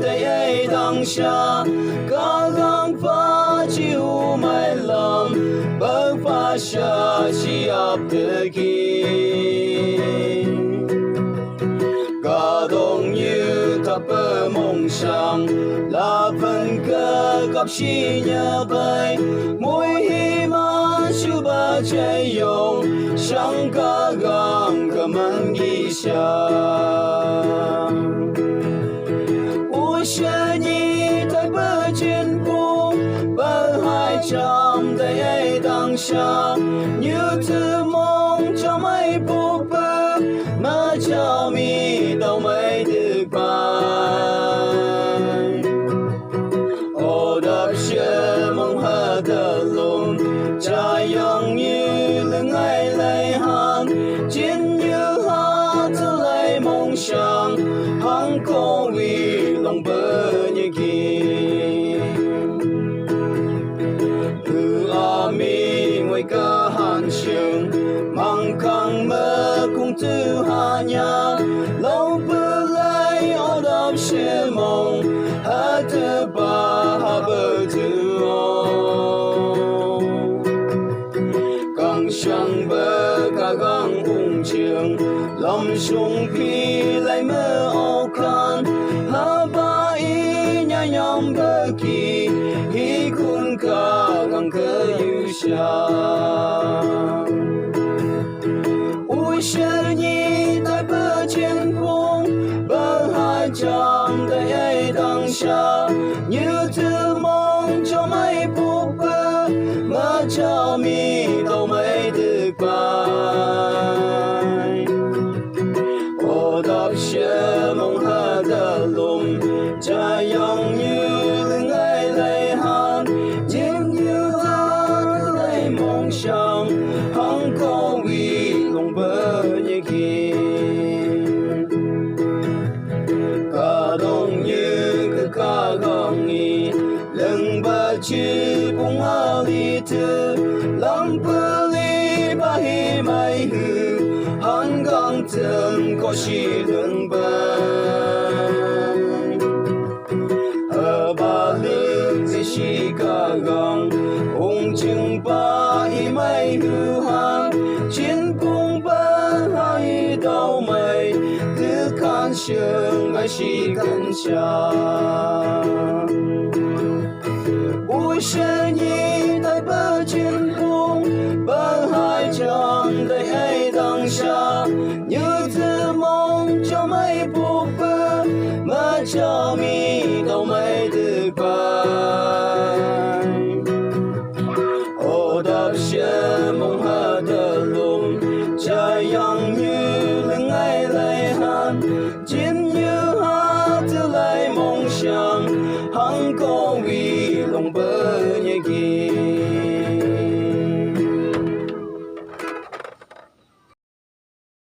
tại ấy đằng xa cả gang pha chiu mai lòng bơ pha xa chi áp tự kỳ cả đông như thập bơ mong sang là phần cơ gặp chi nhớ bay mỗi hi ma chu ba chạy yong sang cả gang cả man gi xa ôi xe nhi tại bơ trên phố bơ hai trăm tại ấy đằng xa như thứ mong cho mấy bố bơ mà cho mi đâu mấy được bài ô đập xe mong hơ thơ luôn trái dòng như lưng ai lấy hàng chiến như hát thơ lấy mong sang hàng cô vì lòng bơ như kia từ mi ngoài cơ hàn trường mang khang mơ cùng tư hà nhà lâu bơ lấy ô đập xe mong hát thơ ba hà bơ thư ô càng sang bơ cả gang ung trường lòng sung phi lại mơ ô khan hà ba ý nhà nhom bơ kỳ hi kun cả gang cơ yu xa ôi xe nhi tại bơ trên phố bơ hai trăm tại ấy đằng xa như thứ mong cho mấy bố bơ mà cho mi đâu mấy được bài ô đập xe mong hơ thơ lùng trái dòng như lưng ai lấy hàng chiến như hát lấy mong sang hăng có vì lòng bơ như kia cả đông như cứ cả gong nghi lưng bơ chữ bung a li thư lòng bơ li ba hi mai hư hăng gang thương có chi lưng bơ ở ba lưng gì chi cả gong ung chừng ba hi mai hư hăng chiến bung bơ hai đầu mây thứ can trường ai chi cần cha ôi xe nhi tại bơ trên phố bơ hai trăm tại ấy đằng xa như thứ mong cho mấy bố bơ mà cho mi đâu mấy được bài ô đập xe mong hơ thơ lùng trái dòng như lưng ai lấy hát chiến như hát thơ lấy mong sang hăng có vì lòng bơ như kia